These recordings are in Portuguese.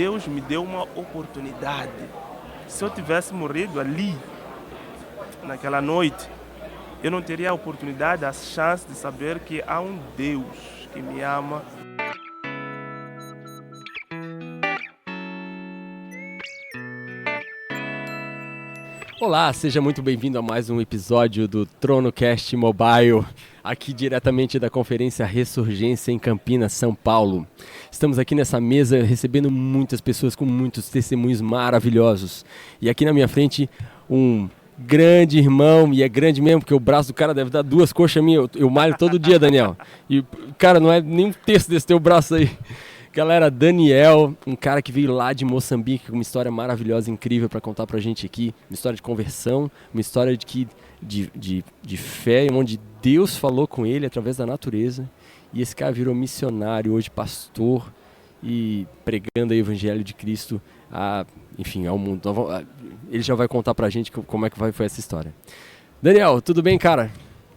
Deus me deu uma oportunidade. Se eu tivesse morrido ali, naquela noite, eu não teria a oportunidade, a chance de saber que há um Deus que me ama. Olá, seja muito bem-vindo a mais um episódio do TronoCast Mobile, aqui diretamente da Conferência Ressurgência em Campinas, São Paulo. Estamos aqui nessa mesa recebendo muitas pessoas com muitos testemunhos maravilhosos. E aqui na minha frente, um grande irmão, e é grande mesmo, porque o braço do cara deve dar 2 coxas minhas, eu malho todo dia, Daniel. E, cara, não é nem um terço desse teu braço aí. Galera, Daniel, um cara que veio lá de Moçambique com uma história maravilhosa, incrível para contar pra gente aqui. Uma história de conversão, uma história de fé, onde Deus falou com ele através da natureza. E esse cara virou missionário, hoje pastor e pregando o evangelho de Cristo enfim, ao mundo. Ele já vai contar pra gente como é que foi essa história. Daniel, tudo bem, cara?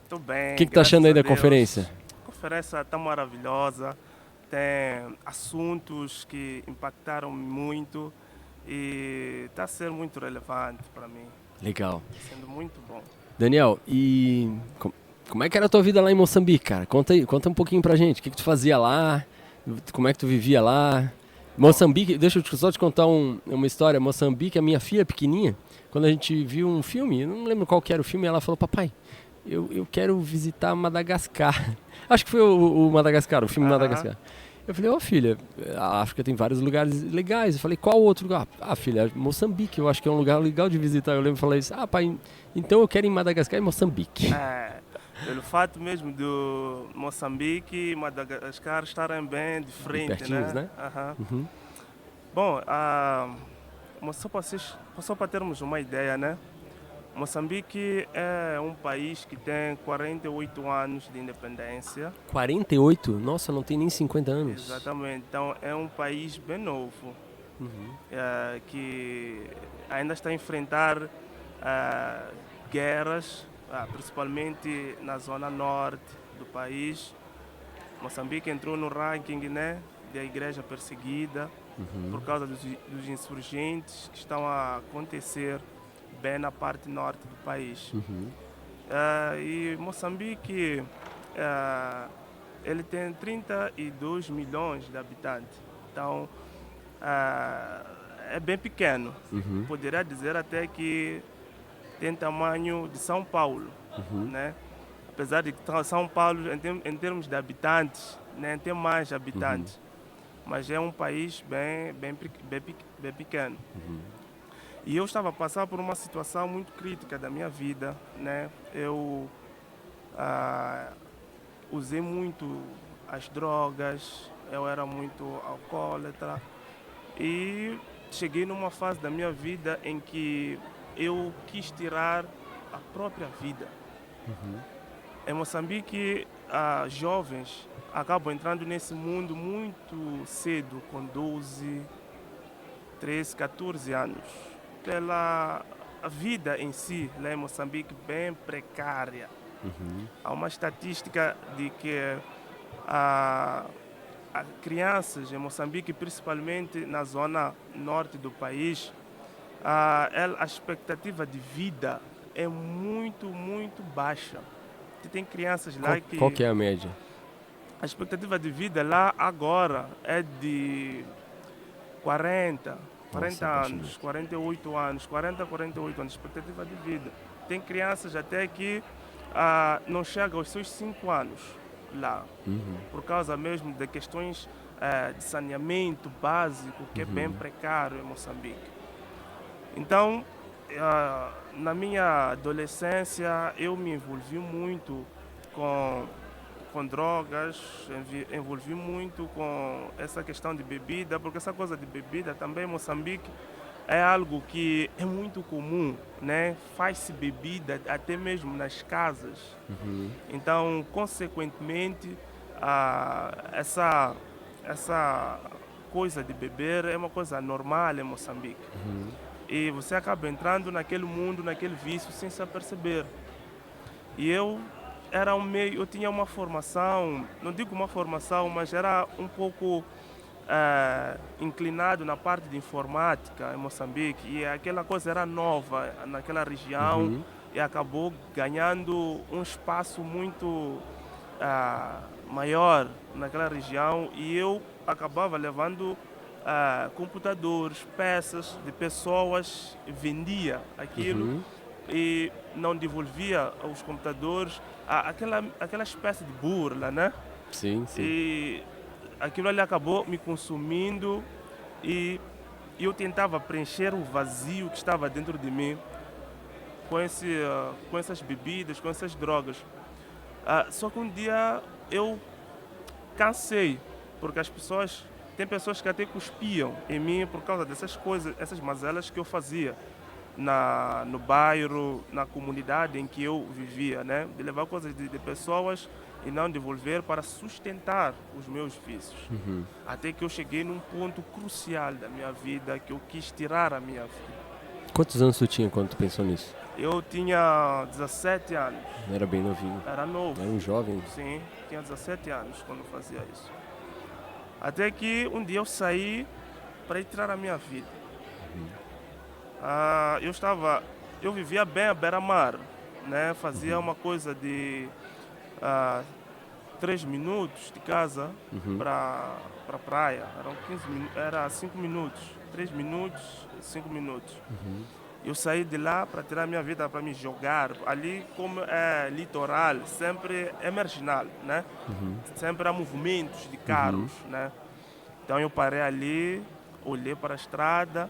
Tudo bem, O que tá achando aí da conferência? A conferência está maravilhosa. Tem assuntos que impactaram muito e está a ser muito relevante para mim. Legal. Sendo muito bom. Daniel, e como é que era a tua vida lá em Moçambique, cara? Conta um pouquinho pra gente. O que tu fazia lá? Como é que tu vivia lá? Moçambique, deixa eu só te contar uma história. Moçambique, a minha filha pequenininha, quando a gente viu um filme, eu não lembro qual que era o filme, ela falou, papai, eu quero visitar Madagascar. Acho que foi o Madagascar, o filme Madagascar. Eu falei, filha, a África tem vários lugares legais. Eu falei, qual outro lugar? Filha, Moçambique, eu acho que é um lugar legal de visitar. Eu lembro e falei isso, pai, então eu quero ir em Madagascar e Moçambique. Pelo fato mesmo do Moçambique e Madagascar estarem bem de frente, pertinhos, né? Uhum. Bom, só para termos uma ideia, né? Moçambique é um país que tem 48 anos de independência. 48? Nossa, não tem nem 50 anos. Exatamente, então é um país bem novo, que ainda está a enfrentar guerras, principalmente na zona norte do país. Moçambique entrou no ranking, né, da igreja perseguida por causa dos insurgentes que estão a acontecer bem na parte norte do país. E Moçambique, ele tem 32 milhões de habitantes, então é bem pequeno. Poderia dizer até que tem tamanho de São Paulo, né? Apesar de que São Paulo, em termos de habitantes, né, tem mais habitantes, mas é um país bem pequeno. E eu estava a passar por uma situação muito crítica da minha vida, né? Eu usei muito as drogas, eu era muito alcoólatra e cheguei numa fase da minha vida em que eu quis tirar a própria vida. Em Moçambique, jovens acabam entrando nesse mundo muito cedo, com 12, 13, 14 anos. Pela vida em si, lá em Moçambique, bem precária. Há uma estatística de que crianças em Moçambique, principalmente na zona norte do país, a expectativa de vida é muito, muito baixa. Tem crianças lá Qual que é a média? A expectativa de vida lá agora é de 40 anos, 48 anos, 48 anos, expectativa de vida. Tem crianças até que não chegam aos seus 5 anos lá, por causa mesmo de questões de saneamento básico, que é bem precário em Moçambique. Então, na minha adolescência, eu me envolvi muito com drogas, envolvi muito com essa questão de bebida, porque essa coisa de bebida também em Moçambique é algo que é muito comum, né? Faz-se bebida até mesmo nas casas. Então, consequentemente, essa coisa de beber é uma coisa normal em Moçambique. E você acaba entrando naquele mundo, naquele vício, sem se aperceber. E eu tinha uma formação, não digo uma formação, mas era um pouco inclinado na parte de informática em Moçambique e aquela coisa era nova naquela região e acabou ganhando um espaço muito maior naquela região e eu acabava levando computadores, peças de pessoas, vendia aquilo e não devolvia os computadores, aquela espécie de burla, né? Sim, sim. E aquilo ali acabou me consumindo e eu tentava preencher o vazio que estava dentro de mim com essas bebidas, com essas drogas. Só que um dia eu cansei, porque tem pessoas que até cuspiam em mim por causa dessas coisas, essas mazelas que eu fazia no bairro, na comunidade em que eu vivia, né? De levar coisas de pessoas e não devolver para sustentar os meus vícios. Até que eu cheguei num ponto crucial da minha vida, que eu quis tirar a minha vida. Quantos anos tu tinha quando tu pensou nisso? Eu tinha 17 anos. Era bem novinho. Era novo. Era um jovem. Sim, tinha 17 anos quando fazia isso. Até que um dia eu saí para ir tirar a minha vida. Eu vivia bem à beira-mar, né? Fazia uma coisa de 3 minutos de casa para a praia. Era 5 minutos. 3 minutos, 5 minutos. Eu saí de lá para tirar minha vida, para me jogar. Ali, como é litoral, sempre é marginal, né? Sempre há movimentos de carros, né? Então eu parei ali, olhei para a estrada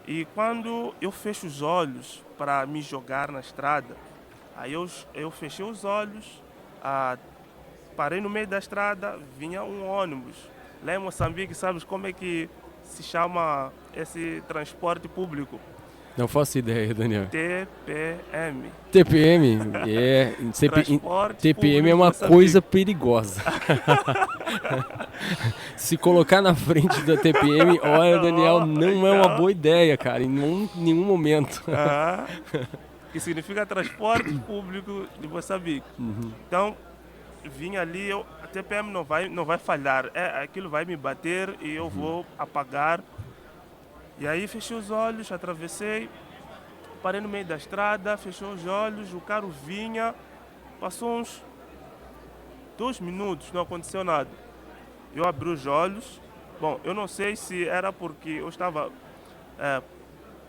e quando eu fecho os olhos para me jogar na estrada, aí eu fechei os olhos, parei no meio da estrada, vinha um ônibus. Lá em Moçambique, sabes como é que se chama esse transporte público? Não faço ideia, Daniel. TPM. TPM? TPM é uma coisa perigosa. Se colocar na frente da TPM, olha, Daniel, não é uma boa ideia, cara, em nenhum momento. Que significa transporte público de Moçambique. Então, vim ali, a TPM não vai falhar, aquilo vai me bater e eu vou apagar. E aí fechei os olhos, atravessei, parei no meio da estrada, fechei os olhos, o carro vinha, passou uns 2 minutos, não aconteceu nada. Eu abri os olhos, bom, eu não sei se era porque eu estava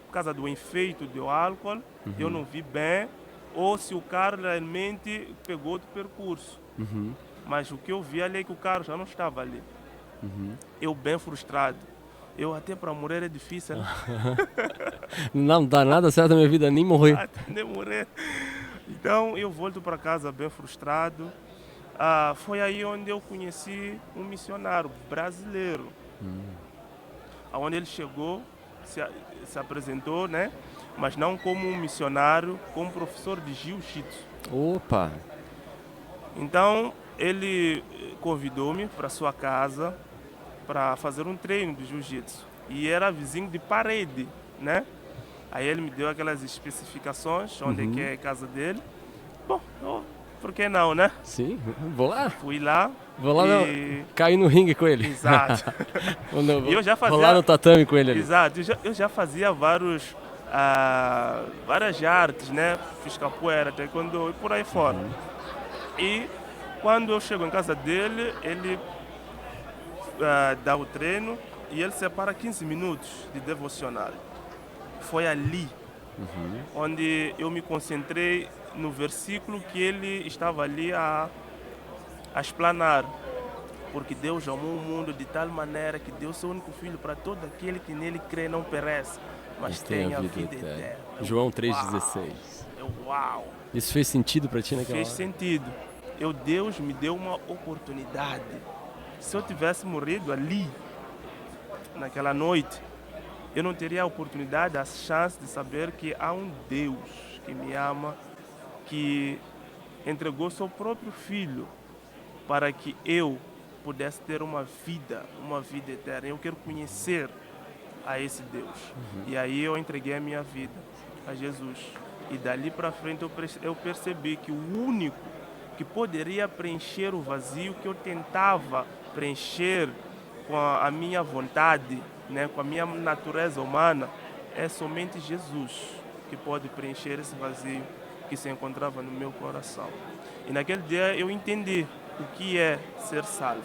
por causa do efeito do álcool, eu não vi bem, ou se o carro realmente pegou do percurso. Mas o que eu vi ali é que o carro já não estava ali. Eu bem frustrado. Eu até para morrer é difícil, né? Não dá nada certo na minha vida, nem morrer. Nem morrer. Então eu volto para casa bem frustrado. Foi aí onde eu conheci um missionário brasileiro. Onde ele chegou, se apresentou, né? Mas não como um missionário, como professor de jiu-jitsu. Opa! Então ele convidou-me para sua casa para fazer um treino de jiu-jitsu. E era vizinho de parede, né? Aí ele me deu aquelas especificações, onde é que é a casa dele. Bom, por que não, né? Sim, vou lá. Fui lá. Vou lá cair no ringue com ele. Exato. E eu já fazia... Vou lá no tatame com ele ali. Exato. Eu já fazia várias artes, né? Fiz capoeira, taekwondo e por aí fora. E quando eu chego em casa dele, ele dá o treino e ele separa 15 minutos de devocional. Foi ali onde eu me concentrei no versículo que ele estava ali a explanar. Porque Deus amou o mundo de tal maneira que deu seu único filho para todo aquele que nele crê não perece, mas tenha a vida eterna. João 3,16. Uau! Isso fez sentido para ti naquela hora? Fez sentido. Deus me deu uma oportunidade. Se eu tivesse morrido ali, naquela noite, eu não teria a oportunidade, a chance de saber que há um Deus que me ama, que entregou seu próprio filho para que eu pudesse ter uma vida eterna. Eu quero conhecer a esse Deus. E aí eu entreguei a minha vida a Jesus. E dali para frente eu percebi que o único que poderia preencher o vazio que eu tentava preencher com a minha vontade, né, com a minha natureza humana, é somente Jesus que pode preencher esse vazio que se encontrava no meu coração. E naquele dia eu entendi o que é ser salvo,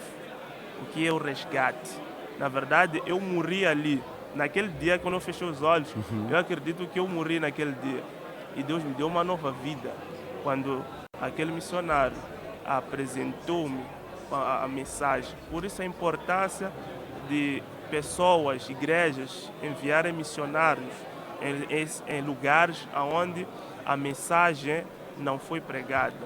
o que é o resgate. Na verdade, eu morri ali. Naquele dia, quando eu fechei os olhos, eu acredito que eu morri naquele dia. E Deus me deu uma nova vida. Quando aquele missionário apresentou-me a mensagem. Por isso a importância de pessoas, igrejas, enviarem missionários em lugares onde a mensagem não foi pregada.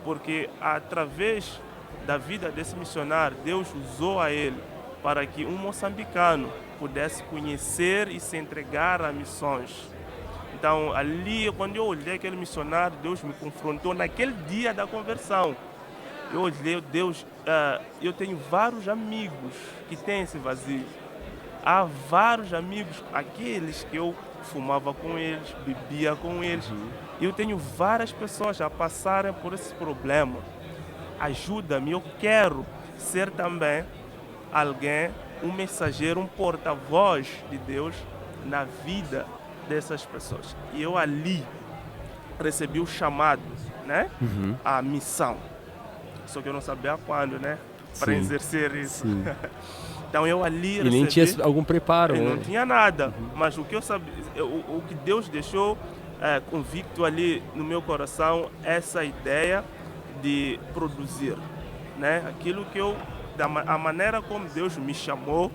Porque através da vida desse missionário, Deus usou a ele para que um moçambicano pudesse conhecer e se entregar a missões. Então, ali, quando eu olhei aquele missionário, Deus me confrontou naquele dia da conversão. Eu olhei, Deus, eu tenho vários amigos que têm esse vazio. Há vários amigos, aqueles que eu fumava com eles, bebia com eles. Eu tenho várias pessoas a passarem por esse problema. Ajuda-me, eu quero ser também alguém, um mensageiro, um porta-voz de Deus na vida dessas pessoas. E eu ali recebi o chamado, né? A missão. Só que eu não sabia quando, né? Para exercer isso. Então eu ali recebi... E nem tinha algum preparo, né? Não tinha nada. Mas o que eu sabia, o que Deus deixou convicto ali no meu coração, essa ideia de produzir, né? Aquilo que eu, a maneira como Deus me chamou,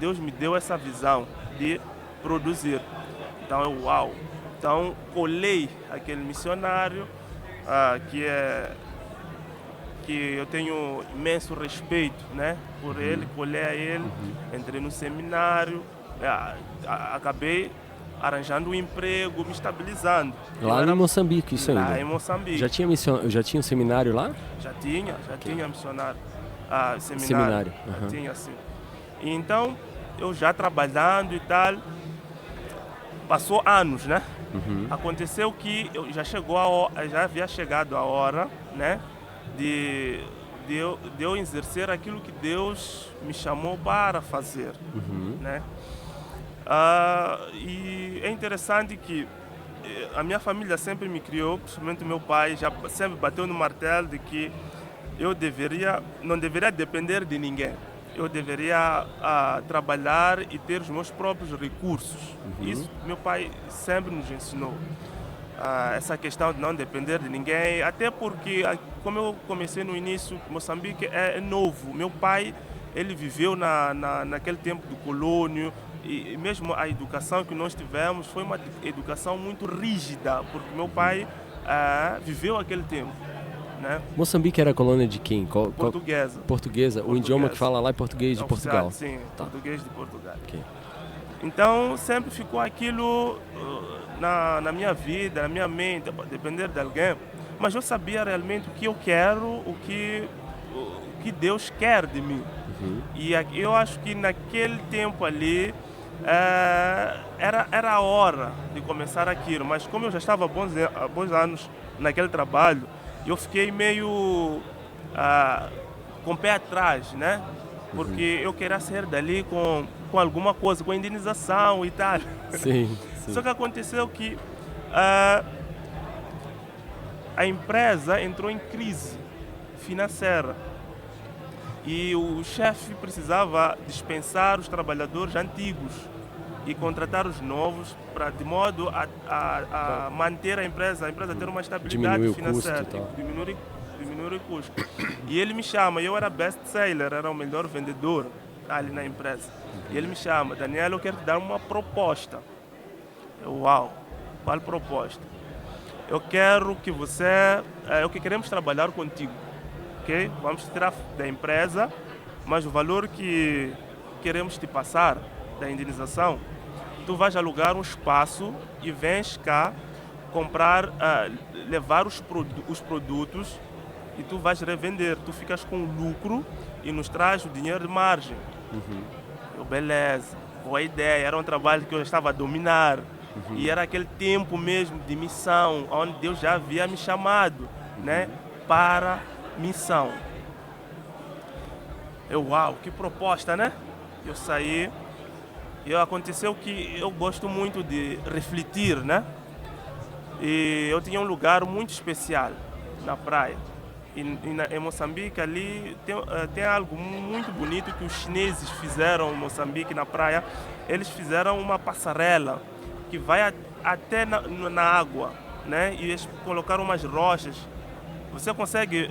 Deus me deu essa visão de produzir. Então eu, uau! Então colhei aquele missionário que eu tenho imenso respeito, né, por ele, colhei ele, entrei no seminário, acabei arranjando um emprego, me estabilizando. Lá em Moçambique, isso ainda? Lá em Moçambique. Já tinha um seminário lá? Já tinha missionário. Seminário. Já tinha, sim. E então, eu já trabalhando e tal, passou anos, né? Aconteceu que já havia chegado a hora, né, de eu exercer aquilo que Deus me chamou para fazer, né? E é interessante que a minha família sempre me criou, principalmente meu pai, já sempre bateu no martelo de que eu não deveria depender de ninguém. Eu deveria trabalhar e ter os meus próprios recursos. Isso meu pai sempre nos ensinou. Essa questão de não depender de ninguém, até porque, como eu comecei no início, Moçambique é novo. Meu pai, ele viveu naquele tempo do colônio, e mesmo a educação que nós tivemos foi uma educação muito rígida, porque meu pai viveu aquele tempo, né? Moçambique era colônia de quem? Portuguesa. Portuguesa. O idioma que fala lá é português de Portugal. Sim, português de Portugal. Okay. Então sempre ficou aquilo na minha vida, na minha mente, depender de alguém. Mas eu sabia realmente o que eu quero, o que Deus quer de mim. E eu acho que naquele tempo ali era a hora de começar aquilo. Mas como eu já estava há bons anos naquele trabalho, eu fiquei meio com o pé atrás, né? Porque eu queria sair dali com alguma coisa, com indenização e tal. Sim. Só que aconteceu que a empresa entrou em crise financeira e o chefe precisava dispensar os trabalhadores antigos e contratar os novos de modo a manter a empresa ter uma estabilidade financeira, diminuir o custo. E ele me chama, eu era best-seller, era o melhor vendedor ali na empresa. E ele me chama, Daniel, eu quero te dar uma proposta. Uau, qual proposta? Eu quero que queremos trabalhar contigo, ok? Vamos te tirar da empresa, mas o valor que queremos te passar da indenização, tu vais alugar um espaço e vens cá comprar, levar os produtos e tu vais revender. Tu ficas com lucro e nos traz o dinheiro de margem. Eu, beleza, boa ideia, era um trabalho que eu estava a dominar. E era aquele tempo mesmo de missão, onde Deus já havia me chamado, né, para missão. Uau, que proposta, né? Eu saí e aconteceu que eu gosto muito de refletir, né? E eu tinha um lugar muito especial na praia. Em Moçambique ali tem algo muito bonito que os chineses fizeram em Moçambique na praia. Eles fizeram uma passarela que vai até na água, né? E eles colocaram umas rochas. Você consegue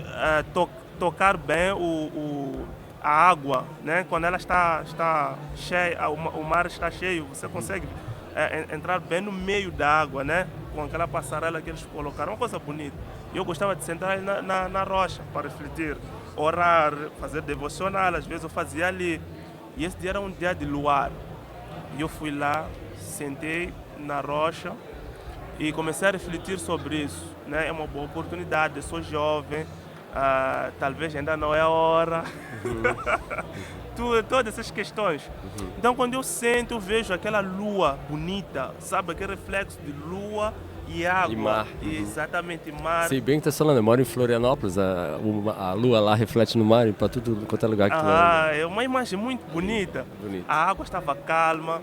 tocar bem a água, né? Quando ela está cheia, o mar está cheio, você consegue entrar bem no meio da água, né? Com aquela passarela que eles colocaram, uma coisa bonita. E eu gostava de sentar ali na rocha para refletir, orar, fazer devocional, às vezes eu fazia ali. E esse dia era um dia de luar. E eu fui lá, sentei na rocha e comecei a refletir sobre isso, né? É uma boa oportunidade, eu sou jovem, talvez ainda não é a hora. Todas essas questões. Então quando eu sento, eu vejo aquela lua bonita, sabe? Aquele reflexo de lua e água. E mar. Exatamente, mar. Sei bem o que tá falando, eu moro em Florianópolis, a lua lá reflete no mar e para tudo quanto é lugar que tu vai. É uma imagem muito bonita. Bonito. A água estava calma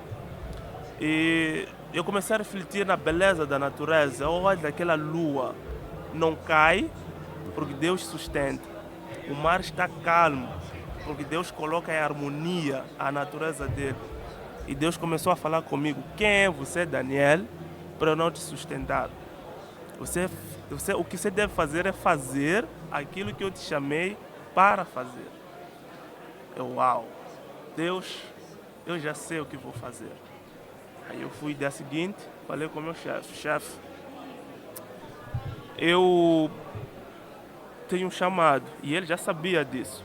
e eu comecei a refletir na beleza da natureza. Olha, aquela lua não cai porque Deus sustenta. O mar está calmo porque Deus coloca em harmonia a natureza dele. E Deus começou a falar comigo: quem é você, Daniel, para eu não te sustentar? O que você deve fazer é fazer aquilo que eu te chamei para fazer. Uau, Deus, eu já sei o que vou fazer. Aí eu fui dia seguinte, falei com o meu chefe, eu tenho um chamado, e ele já sabia disso.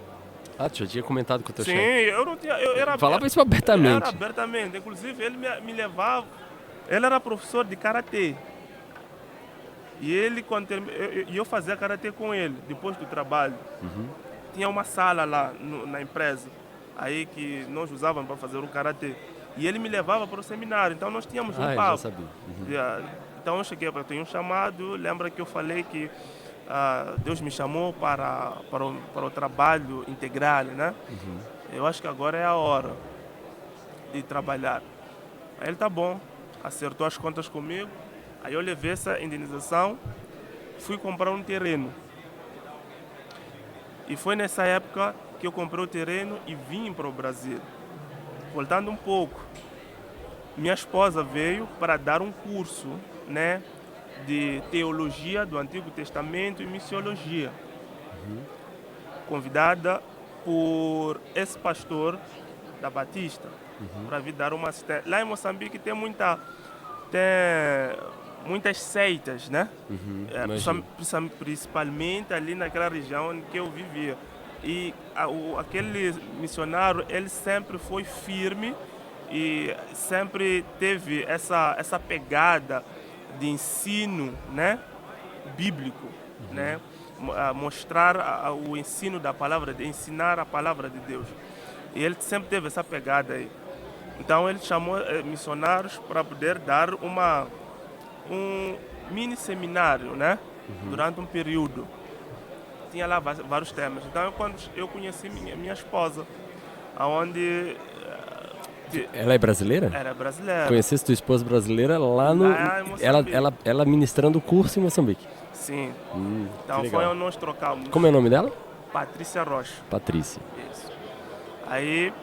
Ah, tu já tinha comentado com o teu Sim, chefe? eu não tinha, eu era... Falava isso abertamente. Era abertamente, inclusive ele me levava, ele era professor de karatê. E ele, eu fazia karatê com ele, depois do trabalho. Tinha uma sala lá na empresa, aí que nós usávamos para fazer o karatê. E ele me levava para o seminário, então nós tínhamos um papo. Já sabia. Então eu cheguei, eu tenho um chamado, lembra que eu falei que Deus me chamou para o trabalho integral, né? Eu acho que agora é a hora de trabalhar. Aí ele tá bom, acertou as contas comigo, aí eu levei essa indenização, fui comprar um terreno. E foi nessa época que eu comprei o terreno e vim para o Brasil. Voltando um pouco, minha esposa veio para dar um curso, né, de teologia do Antigo Testamento e missiologia. Convidada por esse pastor da Batista para vir dar uma assistência. Lá em Moçambique tem muitas seitas, né? Principalmente ali naquela região em que eu vivia. E aquele missionário, ele sempre foi firme e sempre teve essa pegada de ensino, né, bíblico, né, mostrar o ensino da palavra, de ensinar a palavra de Deus. E ele sempre teve essa pegada aí. Então ele chamou missionários para poder dar um mini seminário, né, durante um período. Tinha lá vários temas. Então quando eu conheci minha esposa, aonde ela é brasileira? era brasileira. Conhecesse tua esposa brasileira lá no... Lá em Moçambique. Ela ministrando o curso em Moçambique. Sim. Então foi onde nós trocamos. Como é o nome dela? Patrícia Rocha. Patrícia. Isso. Aí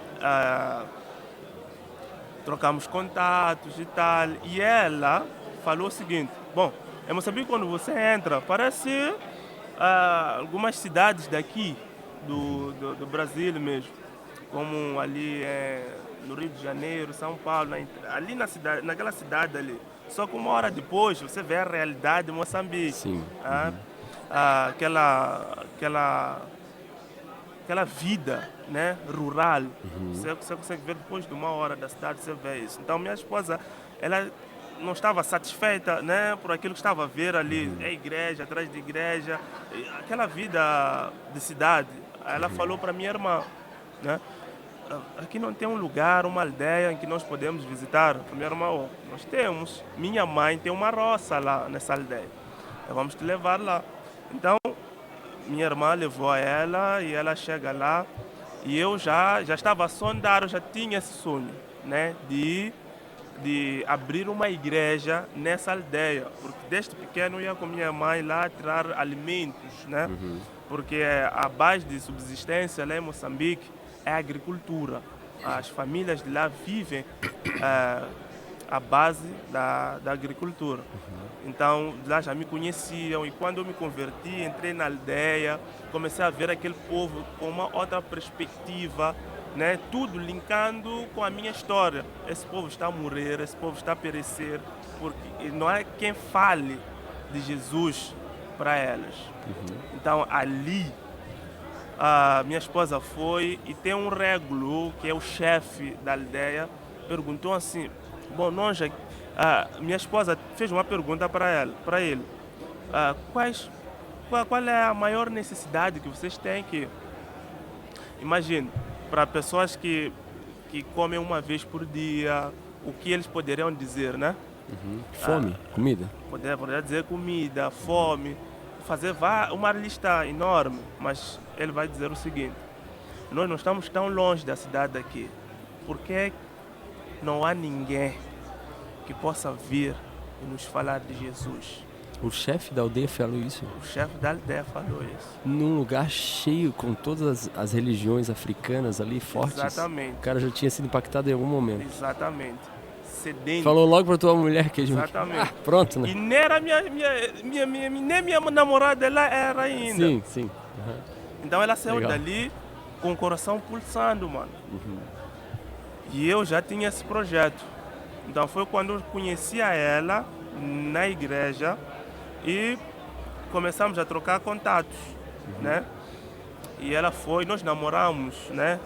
trocamos contatos e tal. E ela falou o seguinte: bom, em Moçambique, quando você entra, parece algumas cidades daqui do Brasil mesmo, como ali no Rio de Janeiro, São Paulo, ali naquela cidade ali. Só que uma hora depois você vê a realidade de Moçambique. Sim. Aquela vida, né, rural. Você consegue ver depois de uma hora da cidade, você vê isso. Então minha esposa, ela não estava satisfeita, né, por aquilo que estava a ver ali, igreja atrás de igreja, aquela vida de cidade. Ela falou para minha irmã, né, aqui não tem um lugar, uma aldeia em que nós podemos visitar. Minha irmã, nós temos. Minha mãe tem uma roça lá nessa aldeia. Vamos te levar lá. Então minha irmã levou ela e ela chega lá E eu já estava a sondar, eu já tinha esse sonho, né, de abrir uma igreja nessa aldeia, porque desde pequeno eu ia com minha mãe lá tirar alimentos, né, porque a base de subsistência lá em Moçambique é a agricultura. As famílias de lá vivem a base da agricultura. Então, lá já me conheciam e quando eu me converti, entrei na aldeia, comecei a ver aquele povo com uma outra perspectiva, né? Tudo linkando com a minha história. Esse povo está a morrer, esse povo está a perecer, porque não é quem fale de Jesus para elas. Então, ali, a minha esposa foi e tem um régulo, que é o chefe da aldeia, perguntou assim, bom, nós, minha esposa fez uma pergunta para ele. Qual é a maior necessidade que vocês têm que... Imagine, para pessoas que comem uma vez por dia, o que eles poderiam dizer, né? Fome, comida. Poderia dizer comida, fome, fazer uma lista enorme, mas ele vai dizer o seguinte, nós não estamos tão longe da cidade aqui, porque não há ninguém que possa vir e nos falar de Jesus. O chefe da aldeia falou isso? O chefe da aldeia falou isso. Num lugar cheio, com todas as religiões africanas ali fortes. Exatamente. O cara já tinha sido impactado em algum momento. Exatamente. Sedento. Falou logo pra tua mulher que... Exatamente. Pronto, né? E nem era nem minha namorada, ela era ainda. Sim, sim. Então ela saiu Legal. dali com o coração pulsando, mano. E eu já tinha esse projeto. Então foi quando eu conheci a ela na igreja e começamos a trocar contatos, né? E ela foi, nós namoramos, né?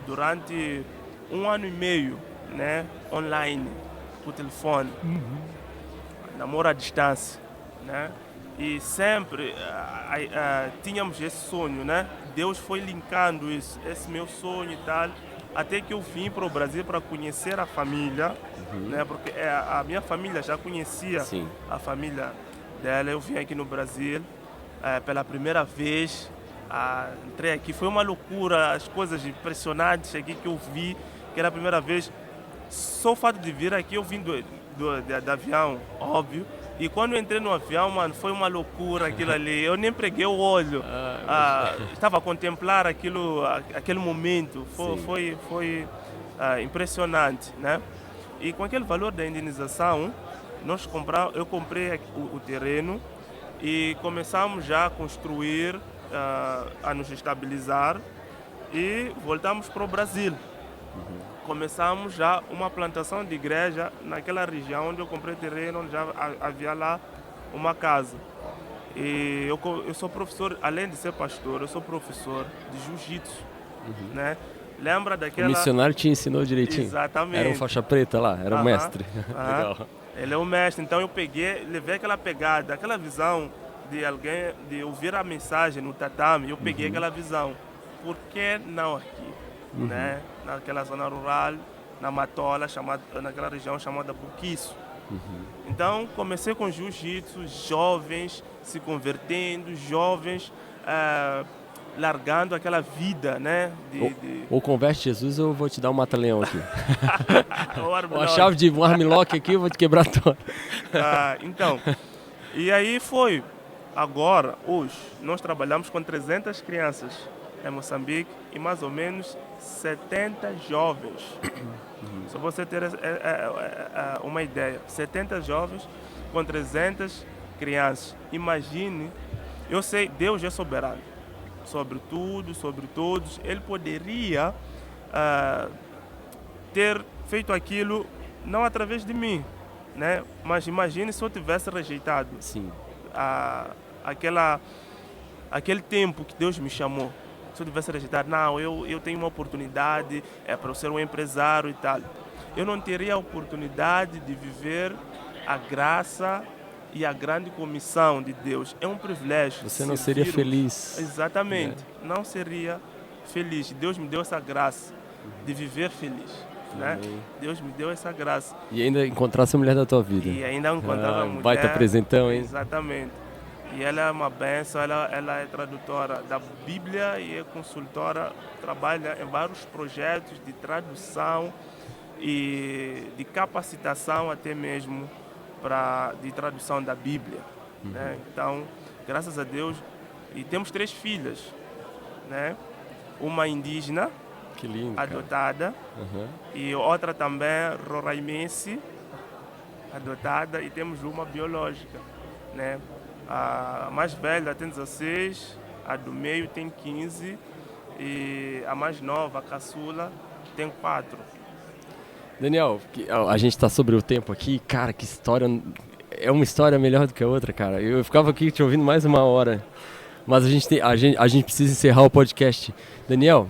Durante 1 ano e meio, né? Online, por telefone. Namoro à distância, né? E sempre tínhamos esse sonho, né? Deus foi linkando isso, esse meu sonho e tal, até que eu vim para o Brasil para conhecer a família, né? Porque a minha família já conhecia a família dela. Eu vim aqui no Brasil pela primeira vez, entrei aqui, foi uma loucura, as coisas impressionantes aqui que eu vi, que era a primeira vez. Só o fato de vir aqui, eu vim do avião, óbvio. E quando eu entrei no avião, mano, foi uma loucura aquilo ali. Eu nem preguei o olho. Estava a contemplar aquele momento. Foi impressionante, né? E com aquele valor da indenização, eu comprei o terreno e começamos já a construir, a nos estabilizar e voltamos para o Brasil. Começamos já uma plantação de igreja naquela região onde eu comprei terreno, onde já havia lá uma casa. E eu sou professor, além de ser pastor, eu sou professor de jiu-jitsu, né? Lembra daquela... O missionário te ensinou direitinho? Exatamente. Era um faixa preta lá, era o mestre. Legal. Ele é o mestre, então eu levei aquela pegada, aquela visão de alguém, de ouvir a mensagem no tatame, eu peguei aquela visão. Por que não aqui? Né? Naquela zona rural, na Matola, naquela região chamada Buquiço. Então comecei com jiu-jitsu, jovens se convertendo, jovens largando aquela vida, né? Ou converte Jesus ou eu vou te dar um mata-leão aqui. Uma chave de um armlock aqui, eu vou te quebrar toda. Então, e aí foi. Agora, hoje, nós trabalhamos com 300 crianças em Moçambique e mais ou menos 70 jovens. Só você ter uma ideia, 70 jovens com 300 crianças. Imagine, eu sei, Deus é soberano sobre tudo, sobre todos. Ele poderia ter feito aquilo não através de mim, né? Mas imagine se eu tivesse rejeitado aquele tempo que Deus me chamou. Se eu tivesse rejeitado, não, eu tenho uma oportunidade para eu ser um empresário e tal. Eu não teria a oportunidade de viver a graça e a grande comissão de Deus. É um privilégio. Você não seria feliz. Exatamente. Não seria feliz. Deus me deu essa graça de viver feliz. Né? Deus me deu essa graça. E ainda encontrar essa mulher da tua vida. E ainda encontrar a mulher. Baita presentão, hein? Exatamente. E ela é uma benção, ela é tradutora da Bíblia e é consultora, trabalha em vários projetos de tradução e de capacitação até mesmo de tradução da Bíblia. Né? Então, graças a Deus, e temos 3 filhas, né? Uma indígena, Que lindo, adotada, e outra também roraimense, adotada, e temos uma biológica, né? A mais velha tem 16, a do meio tem 15 e a mais nova, a caçula, tem 4. Daniel, a gente tá sobre o tempo aqui, cara, que história, é uma história melhor do que a outra, cara. Eu ficava aqui te ouvindo mais uma hora, mas a gente precisa encerrar o podcast. Daniel,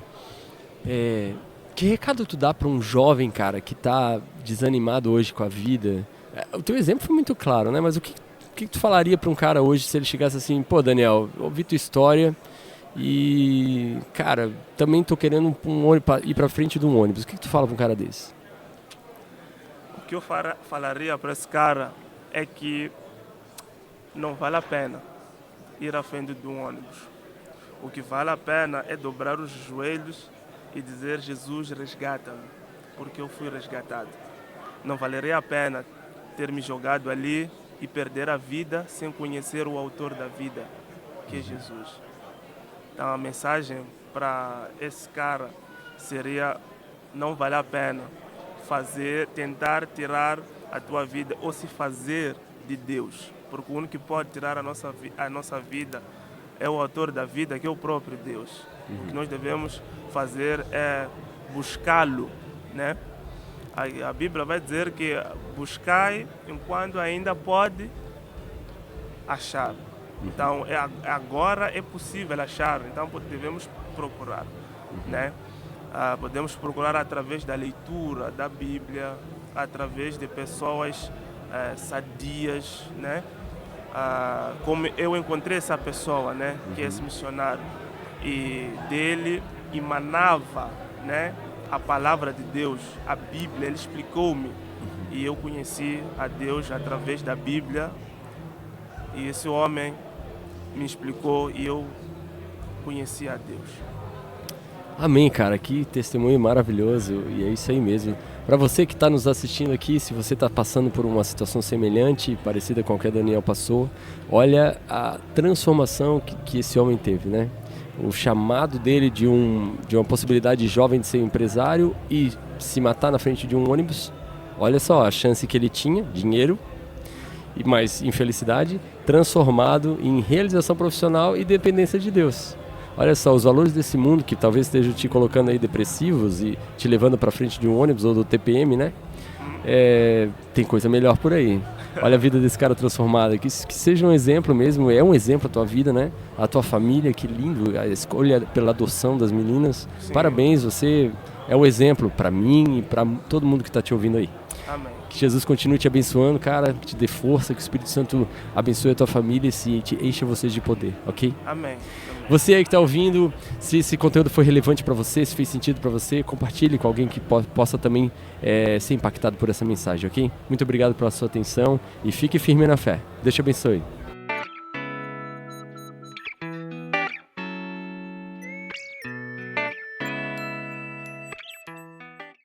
que recado tu dá para um jovem, cara, que tá desanimado hoje com a vida? O teu exemplo foi muito claro, né? Mas o que tu falaria para um cara hoje se ele chegasse assim, pô, Daniel, ouvi tua história e, cara, também tô querendo ir para frente de um ônibus. O que tu fala para um cara desse? O que eu falaria para esse cara é que não vale a pena ir à frente de um ônibus. O que vale a pena é dobrar os joelhos e dizer: Jesus, resgata-me, porque eu fui resgatado. Não valeria a pena ter me jogado ali e perder a vida sem conhecer o autor da vida, que é Jesus. Então a mensagem para esse cara seria: não vale a pena tentar tirar a tua vida ou se fazer de Deus, porque o único que pode tirar a nossa vida é o autor da vida, que é o próprio Deus. O que nós devemos fazer é buscá-lo, né? A Bíblia vai dizer que buscai enquanto ainda pode achar. Então, agora é possível achar, então devemos procurar, né? Podemos procurar através da leitura da Bíblia, através de pessoas sadias, né? Como eu encontrei essa pessoa, né? Que é esse missionário, e dele emanava, né? A palavra de Deus, a Bíblia. Ele explicou-me e eu conheci a Deus através da Bíblia, e esse homem me explicou e eu conheci a Deus. Amém, cara, que testemunho maravilhoso, e é isso aí mesmo. Para você que está nos assistindo aqui, se você está passando por uma situação semelhante, parecida com a que a Daniel passou, olha a transformação que esse homem teve, né? O chamado dele de uma possibilidade jovem de ser empresário e se matar na frente de um ônibus. Olha só a chance que ele tinha, dinheiro e mais infelicidade, transformado em realização profissional e dependência de Deus. Olha só, os valores desse mundo que talvez estejam te colocando aí depressivos e te levando para frente de um ônibus ou do TPM, né? Tem coisa melhor por aí. Olha a vida desse cara transformada, que seja um exemplo mesmo, é um exemplo a tua vida, né? A tua família, que lindo, a escolha pela adoção das meninas. Sim. Parabéns, você é um exemplo para mim e para todo mundo que está te ouvindo aí. Amém. Que Jesus continue te abençoando, cara, que te dê força, que o Espírito Santo abençoe a tua família e te encha vocês de poder, ok? Amém. Você aí que está ouvindo, se esse conteúdo foi relevante para você, se fez sentido para você, compartilhe com alguém que possa também ser impactado por essa mensagem, ok? Muito obrigado pela sua atenção e fique firme na fé. Deus te abençoe.